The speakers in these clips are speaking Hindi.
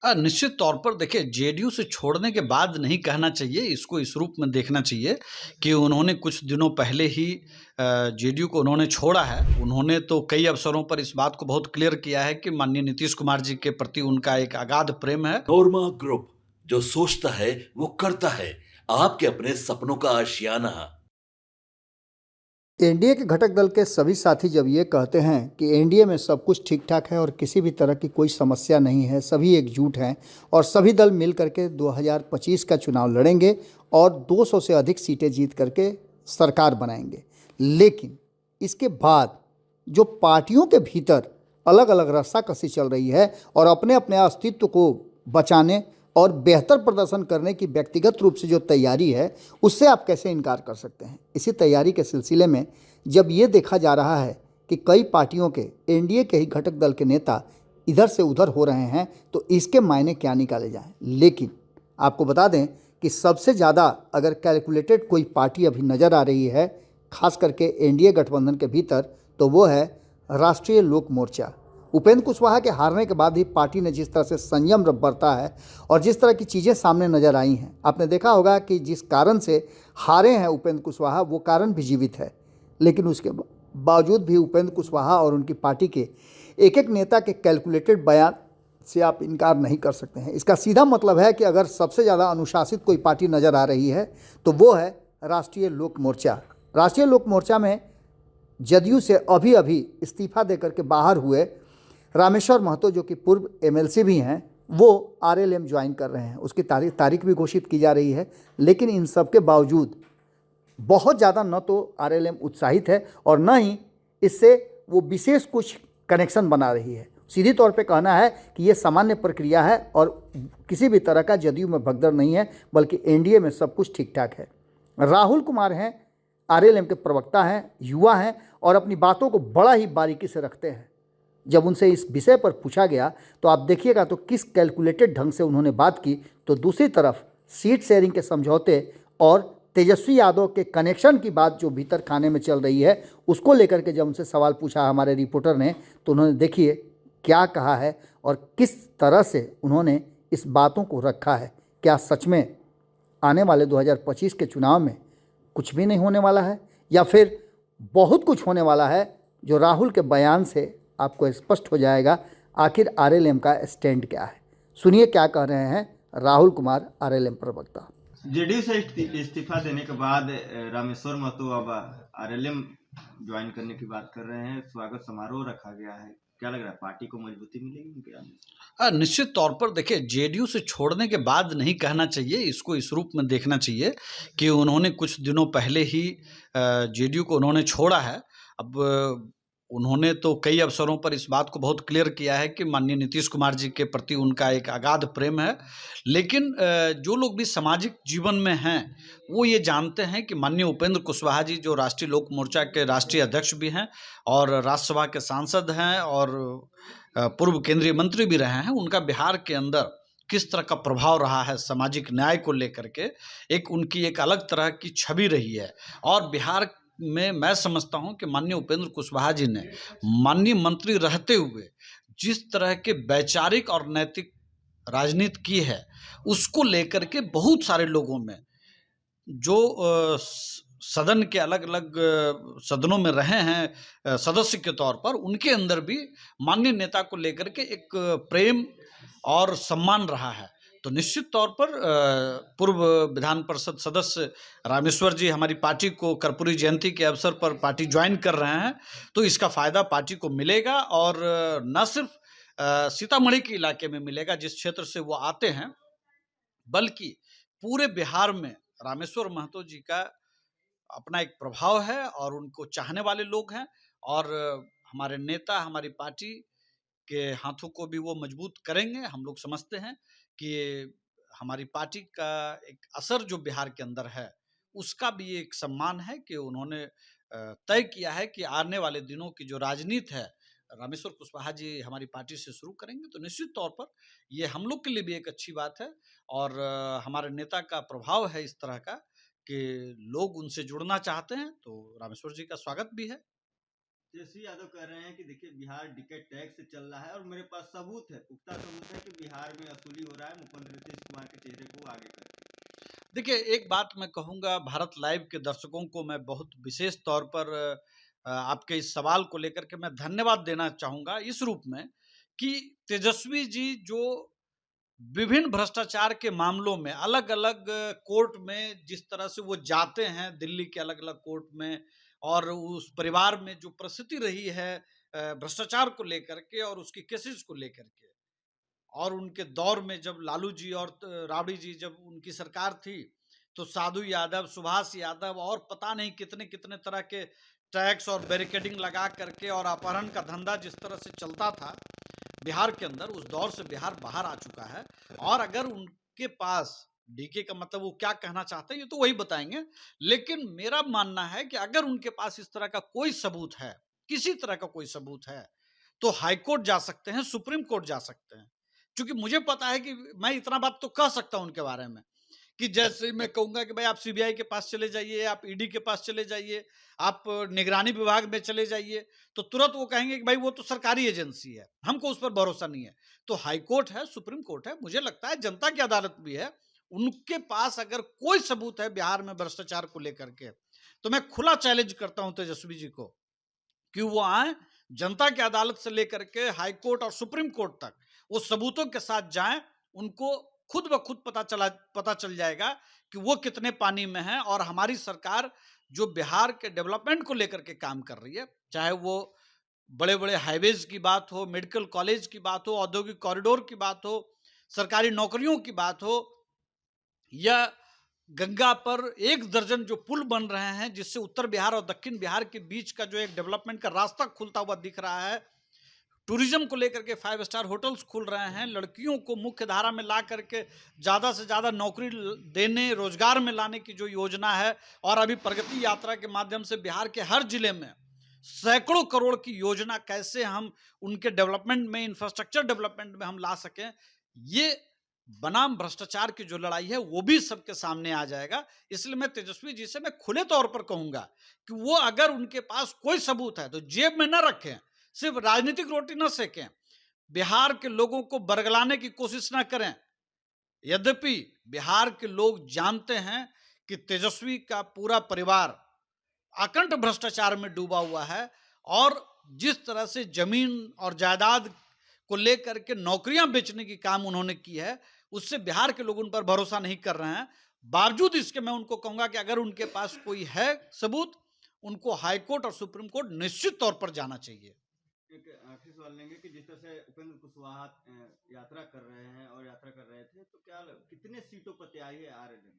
निश्चित तौर पर देखिए जेडीयू से छोड़ने के बाद नहीं कहना चाहिए, इसको इस रूप में देखना चाहिए कि उन्होंने कुछ दिनों पहले ही जेडीयू को उन्होंने छोड़ा है। उन्होंने तो कई अवसरों पर इस बात को बहुत क्लियर किया है कि माननीय नीतीश कुमार जी के प्रति उनका एक अगाध प्रेम है। नोरमा ग्रुप, जो सोचता है वो करता है। आपके अपने सपनों का आशियाना। एनडीए के घटक दल के सभी साथी जब ये कहते हैं कि एनडीए में सब कुछ ठीक ठाक है और किसी भी तरह की कोई समस्या नहीं है, सभी एकजुट हैं और सभी दल मिल करके 2025 का चुनाव लड़ेंगे और 200 से अधिक सीटें जीत करके सरकार बनाएंगे। लेकिन इसके बाद जो पार्टियों के भीतर अलग अलग रस्साकसी चल रही है और अपने अपने अस्तित्व को बचाने और बेहतर प्रदर्शन करने की व्यक्तिगत रूप से जो तैयारी है, उससे आप कैसे इनकार कर सकते हैं। इसी तैयारी के सिलसिले में जब ये देखा जा रहा है कि कई पार्टियों के एनडीए के ही घटक दल के नेता इधर से उधर हो रहे हैं, तो इसके मायने क्या निकाले जाएं। लेकिन आपको बता दें कि सबसे ज़्यादा अगर कैलकुलेटेड कोई पार्टी अभी नज़र आ रही है, खास करके एनडीए गठबंधन के भीतर, तो वो है राष्ट्रीय लोक मोर्चा। उपेंद्र कुशवाहा के हारने के बाद ही पार्टी ने जिस तरह से संयम बरता है और जिस तरह की चीज़ें सामने नजर आई हैं, आपने देखा होगा कि जिस कारण से हारे हैं उपेंद्र कुशवाहा, वो कारण भी जीवित है। लेकिन उसके बावजूद भी उपेंद्र कुशवाहा और उनकी पार्टी के एक एक नेता के कैलकुलेटेड बयान से आप इनकार नहीं कर सकते हैं। इसका सीधा मतलब है कि अगर सबसे ज़्यादा अनुशासित कोई पार्टी नज़र आ रही है तो वो है राष्ट्रीय लोक मोर्चा। राष्ट्रीय लोक मोर्चा में जदयू से अभी अभी इस्तीफा देकर के बाहर हुए रामेश्वर महतो, जो कि पूर्व एमएलसी भी हैं, वो आरएलएम ज्वाइन कर रहे हैं। उसकी तारीख भी घोषित की जा रही है। लेकिन इन सब के बावजूद बहुत ज़्यादा न तो आरएलएम उत्साहित है और न ही इससे वो विशेष कुछ कनेक्शन बना रही है। सीधी तौर पे कहना है कि ये सामान्य प्रक्रिया है और किसी भी तरह का जदयू में भगदड़ नहीं है, बल्कि एनडीए में सब कुछ ठीक ठाक है। राहुल कुमार हैं, आरएलएम के प्रवक्ता हैं, युवा हैं और अपनी बातों को बड़ा ही बारीकी से रखते हैं। जब उनसे इस विषय पर पूछा गया तो आप देखिएगा तो किस कैलकुलेटेड ढंग से उन्होंने बात की। तो दूसरी तरफ सीट शेयरिंग के समझौते और तेजस्वी यादव के कनेक्शन की बात जो भीतर खाने में चल रही है, उसको लेकर के जब उनसे सवाल पूछा हमारे रिपोर्टर ने, तो उन्होंने देखिए क्या कहा है और किस तरह से उन्होंने इस बातों को रखा है। क्या सच में आने वाले 2025 के चुनाव में कुछ भी नहीं होने वाला है या फिर बहुत कुछ होने वाला है, जो राहुल के बयान से आपको स्पष्ट हो जाएगा आखिर आरएलएम का स्टैंड क्या है। सुनिए क्या कह रहे हैं राहुल कुमार, आरएलएम प्रवक्ता। जेडीयू से इस्तीफा देने के बाद रामेश्वर महतो अब आरएलएम ज्वाइन करने की बात कर रहे हैं। स्वागत समारोह रखा गया है। क्या लग रहा है, पार्टी को मजबूती मिलेगी उनके आने से? निश्चित तौर पर देखिए जेडीयू से छोड़ने के बाद नहीं कहना चाहिए, इसको इस रूप में देखना चाहिए कि उन्होंने कुछ दिनों पहले ही जेडीयू को उन्होंने छोड़ा है। अब उन्होंने तो कई अवसरों पर इस बात को बहुत क्लियर किया है कि माननीय नीतीश कुमार जी के प्रति उनका एक अगाध प्रेम है। लेकिन जो लोग भी सामाजिक जीवन में हैं, वो ये जानते हैं कि माननीय उपेंद्र कुशवाहा जी, जो राष्ट्रीय लोक मोर्चा के राष्ट्रीय अध्यक्ष भी हैं और राज्यसभा के सांसद हैं और पूर्व केंद्रीय मंत्री भी रहे हैं, उनका बिहार के अंदर किस तरह का प्रभाव रहा है सामाजिक न्याय को लेकर के, एक उनकी एक अलग तरह की छवि रही है। और बिहार में मैं समझता हूं कि माननीय उपेंद्र कुशवाहा जी ने माननीय मंत्री रहते हुए जिस तरह के वैचारिक और नैतिक राजनीति की है, उसको लेकर के बहुत सारे लोगों में जो सदन के अलग अलग सदनों में रहे हैं सदस्य के तौर पर, उनके अंदर भी माननीय नेता को लेकर के एक प्रेम और सम्मान रहा है। तो निश्चित तौर पर पूर्व विधान परिषद सदस्य रामेश्वर जी हमारी पार्टी को कर्पूरी जयंती के अवसर पर पार्टी ज्वाइन कर रहे हैं, तो इसका फायदा पार्टी को मिलेगा और न सिर्फ सीतामढ़ी के इलाके में मिलेगा जिस क्षेत्र से वो आते हैं, बल्कि पूरे बिहार में रामेश्वर महतो जी का अपना एक प्रभाव है और उनको चाहने वाले लोग हैं। और हमारे नेता हमारी पार्टी के हाथों को भी वो मजबूत करेंगे। हम लोग समझते हैं कि हमारी पार्टी का एक असर जो बिहार के अंदर है, उसका भी एक सम्मान है कि उन्होंने तय किया है कि आने वाले दिनों की जो राजनीति है, रामेश्वर कुशवाहा जी हमारी पार्टी से शुरू करेंगे। तो निश्चित तौर पर ये हम लोग के लिए भी एक अच्छी बात है और हमारे नेता का प्रभाव है इस तरह का कि लोग उनसे जुड़ना चाहते हैं, तो रामेश्वर जी का स्वागत भी है। तेजस्वी यादव कह रहे हैं कि देखिए बिहार डीके टैक्स से चल रहा है और मेरे पास सबूत है, पुख्ता सबूत है कि बिहार में वसूली हो रहा है मुख्यमंत्री नीतीश कुमार के चेहरे को आगे करके। देखिए, एक बात मैं कहूँगा, भारत लाइव के दर्शकों को मैं बहुत विशेष तौर पर आपके इस सवाल को लेकर के मैं धन्यवाद देना चाहूँगा इस रूप में कि तेजस्वी जी जो विभिन्न भ्रष्टाचार के मामलों में अलग-अलग कोर्ट में जिस तरह से वो जाते हैं, दिल्ली के अलग-अलग कोर्ट में, और उस परिवार में जो परिस्थिति रही है भ्रष्टाचार को लेकर के और उसकी केसेस को लेकर के, और उनके दौर में जब लालू जी और राबड़ी जी जब उनकी सरकार थी, तो साधु यादव, सुभाष यादव और पता नहीं कितने-कितने तरह के टैक्स और बैरिकेडिंग लगा करके और अपहरण का धंधा जिस तरह से चलता था बिहार के अंदर, उस दौर से बिहार बाहर आ चुका है। और अगर उनके पास डीके का मतलब वो क्या कहना चाहते हैं ये तो वही बताएंगे, लेकिन मेरा मानना है कि अगर उनके पास इस तरह का कोई सबूत है, किसी तरह का कोई सबूत है, तो हाई कोर्ट जा सकते हैं, सुप्रीम कोर्ट जा सकते हैं। क्योंकि मुझे पता है कि मैं इतना बात तो कह सकता हूं उनके बारे में कि जैसे मैं कहूंगा कि भाई आप सीबीआई के पास चले जाइए, आप ईडी के पास चले जाइए, आप निगरानी विभाग में चले जाइए, तो तुरंत वो कहेंगे कि भाई वो तो सरकारी एजेंसी है, हमको उस पर भरोसा नहीं है। तो हाई कोर्ट है, सुप्रीम कोर्ट है, मुझे लगता है जनता की अदालत भी है, उनके पास अगर कोई सबूत है बिहार में भ्रष्टाचार को लेकर के, तो मैं खुला चैलेंज करता हूं तेजस्वी जी को कि वो आए, जनता की अदालत से लेकर के हाई कोर्ट और सुप्रीम कोर्ट तक वो सबूतों के साथ जाएं, उनको खुद ब खुद पता चल जाएगा कि वो कितने पानी में है। और हमारी सरकार जो बिहार के डेवलपमेंट को लेकर के काम कर रही है, चाहे वो बड़े बड़े हाईवेज की बात हो, मेडिकल कॉलेज की बात हो, औद्योगिक कॉरिडोर की बात हो, सरकारी नौकरियों की बात हो, या गंगा पर 1 दर्जन जो पुल बन रहे हैं जिससे उत्तर बिहार और दक्षिण बिहार के बीच का जो एक डेवलपमेंट का रास्ता खुलता हुआ दिख रहा है, टूरिज्म को लेकर के 5 स्टार होटल्स खुल रहे हैं, लड़कियों को मुख्य धारा में ला करके ज़्यादा से ज़्यादा नौकरी देने, रोजगार में लाने की जो योजना है, और अभी प्रगति यात्रा के माध्यम से बिहार के हर जिले में सैकड़ों करोड़ की योजना कैसे हम उनके डेवलपमेंट में, इंफ्रास्ट्रक्चर डेवलपमेंट में हम ला सकें, ये बनाम भ्रष्टाचार की जो लड़ाई है वो भी सबके सामने आ जाएगा। इसलिए मैं तेजस्वी जी से मैं खुले तौर पर कहूंगा कि वो अगर उनके पास कोई सबूत है तो जेब में न रखें, सिर्फ राजनीतिक रोटी न सेकें, बिहार के लोगों को बरगलाने की कोशिश ना करें। यद्यपि बिहार के लोग जानते हैं कि तेजस्वी का पूरा परिवार अखंड भ्रष्टाचार में डूबा हुआ है, और जिस तरह से जमीन और जायदाद को लेकर के नौकरियां बेचने की काम उन्होंने की है, उससे बिहार के लोग उन पर भरोसा नहीं कर रहे हैं। बावजूद इसके मैं उनको कहूंगा कि अगर उनके पास कोई है सबूत, उनको हाई कोर्ट और सुप्रीम कोर्ट निश्चित तौर पर जाना चाहिए। एक आखिरी सवाल लेंगे कि जिस तरह से उपेंद्र कुशवाहा यात्रा कर रहे हैं और यात्रा कर रहे थे, तो क्या कितने सीटों पर तैयारी है आरएलएल?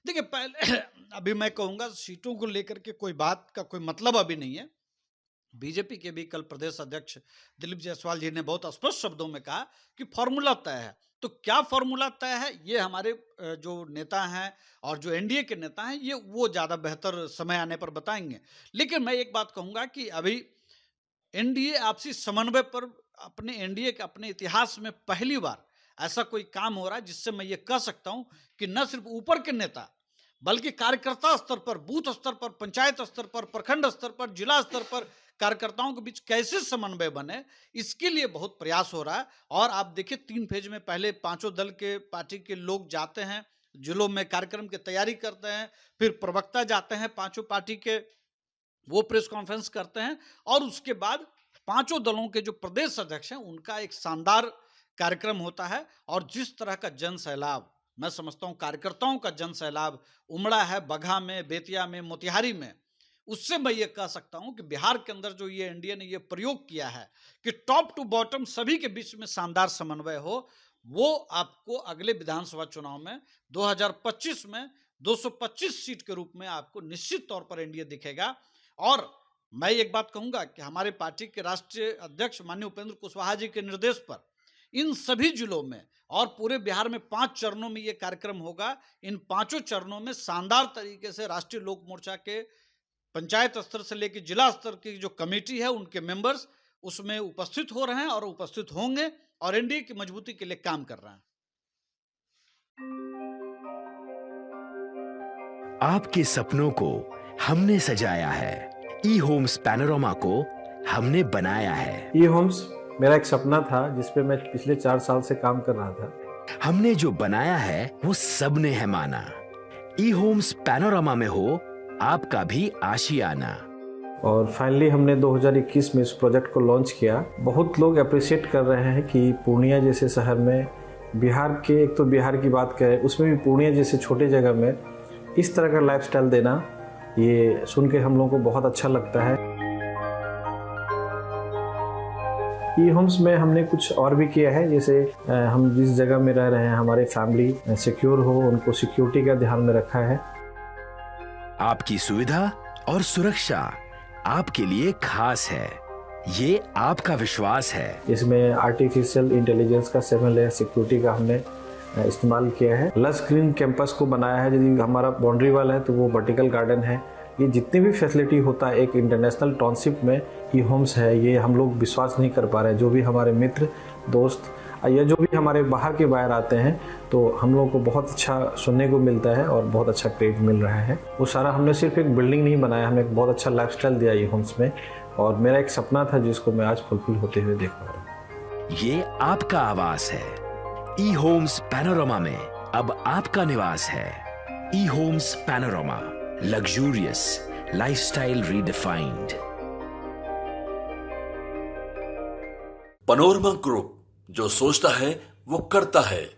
देखिए, पहले अभी मैं कहूंगा सीटों को लेकर के कोई बात का कोई मतलब अभी नहीं है। बीजेपी के भी कल प्रदेश अध्यक्ष दिलीप जायसवाल जी ने बहुत स्पष्ट शब्दों में कहा कि फॉर्मूला तय है। तो क्या फॉर्मूला तय है ये हमारे जो नेता हैं और जो एनडीए के नेता हैं ये वो ज्यादा बेहतर समय आने पर बताएंगे। लेकिन मैं एक बात कहूंगा कि अभी एनडीए आपसी समन्वय पर अपने एनडीए के अपने इतिहास में पहली बार ऐसा कोई काम हो रहा है जिससे मैं ये कह सकता हूं कि न सिर्फ ऊपर के नेता बल्कि कार्यकर्ता स्तर पर, बूथ स्तर पर, पंचायत स्तर पर, प्रखंड स्तर पर, जिला स्तर पर कार्यकर्ताओं के बीच कैसे समन्वय बने, इसके लिए बहुत प्रयास हो रहा है। और आप देखिए 3 फेज में पहले 5 दल के पार्टी के लोग जाते हैं, जिलों में कार्यक्रम की तैयारी करते हैं, फिर प्रवक्ता जाते हैं 5 पार्टी के, वो प्रेस कॉन्फ्रेंस करते हैं, और उसके बाद 5 दलों के जो प्रदेश अध्यक्ष हैं उनका एक शानदार कार्यक्रम होता है। और जिस तरह का जन सैलाब, मैं समझता हूं कार्यकर्ताओं का जन सैलाब उमड़ा है बगहा में, बेतिया में, मोतिहारी में, उससे मैं ये कह सकता हूं कि बिहार के अंदर जो ये एनडीए ने ये प्रयोग किया है कि टॉप टू बॉटम सभी के बीच में शानदार समन्वय हो, वो आपको अगले विधानसभा चुनाव में 2025 में 225 सीट के रूप में आपको निश्चित तौर पर एनडीए दिखेगा। और मैं एक बात कहूंगा कि हमारे पार्टी के राष्ट्रीय अध्यक्ष माननीय उपेंद्र कुशवाहा जी के निर्देश पर इन सभी जिलों में और पूरे बिहार में 5 चरणों में ये कार्यक्रम होगा। इन 5 चरणों में शानदार तरीके से राष्ट्रीय लोक मोर्चा के पंचायत स्तर से लेकर जिला स्तर की जो कमेटी है उनके मेंबर्स उसमें उपस्थित हो रहे हैं और उपस्थित होंगे और एनडीए की मजबूती के लिए काम कर रहे हैं। आपके सपनों को हमने सजाया है। ई होम्स पैनोरामा को हमने बनाया है। ई होम्स मेरा एक सपना था जिस पे मैं पिछले 4 साल से काम कर रहा था। हमने जो बनाया है वो सबने है माना। ई होम्स पैनोरामा में हो आपका भी आशियाना। और फाइनली हमने 2021 में इस प्रोजेक्ट को लॉन्च किया। बहुत लोग अप्रिशिएट कर रहे हैं कि पूर्णिया जैसे शहर में, बिहार के, एक तो बिहार की बात करें उसमें भी पूर्णिया जैसे छोटे जगह में इस तरह का लाइफस्टाइल देना, ये सुन के हम लोगों को बहुत अच्छा लगता है। ई होम्स में हमने कुछ और भी किया है, जैसे हम जिस जगह में रह रहे हैं हमारे फैमिली सिक्योर हो, उनको सिक्योरिटी का ध्यान में रखा है। आपकी सुविधा और सुरक्षा आपके लिए खास है, ये आपका विश्वास है। इसमें आर्टिफिशियल इंटेलिजेंस का 7 लेयर सिक्योरिटी का हमने इस्तेमाल किया है। लस ग्रीन कैंपस को बनाया है। यदि हमारा बाउंड्री वाल है तो वो वर्टिकल गार्डन है। ये जितनी भी फैसिलिटी होता है एक इंटरनेशनल टाउनशिप में ई होम्स है, ये हम लोग विश्वास नहीं कर पा रहे हैं। जो भी हमारे मित्र दोस्त या जो भी हमारे बाहर के बाहर आते हैं तो हम लोगों को बहुत अच्छा सुनने को मिलता है और बहुत अच्छा क्रेडिट मिल रहा है। वो सारा हमने सिर्फ एक बिल्डिंग नहीं बनाया, हमने एक बहुत अच्छा लाइफस्टाइल दिया ई होम्स में, और मेरा एक सपना था जिसको मैं आज फुलफिल होते हुए देख पा रहा हूँ। ये आपका आवास है। ई होम्स पैनोरामा में अब आपका निवास है। E homes panorama, luxurious lifestyle redefined. Panorama group, जो सोचता है वो करता है।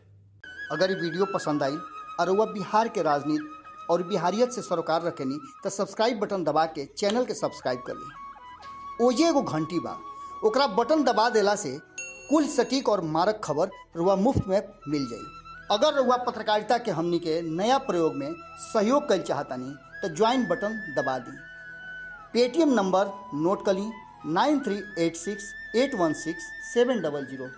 अगर ये वीडियो पसंद आई और वह बिहार के राजनीति और बिहारियत से सरोकार रखेनी तो सब्सक्राइब बटन दबा के चैनल के सब्सक्राइब कर ली। ओजे एगो घंटी बा, ओकरा बटन दबा देला से कुल सटीक और मारक खबर रुआ मुफ्त में मिल जाई। अगर रुआ पत्रकारिता के हमनी के नया प्रयोग में सहयोग कर चाहतानी तो ज्वाइन बटन दबा दी। पेटीएम नंबर नोट कर ली 9386816700।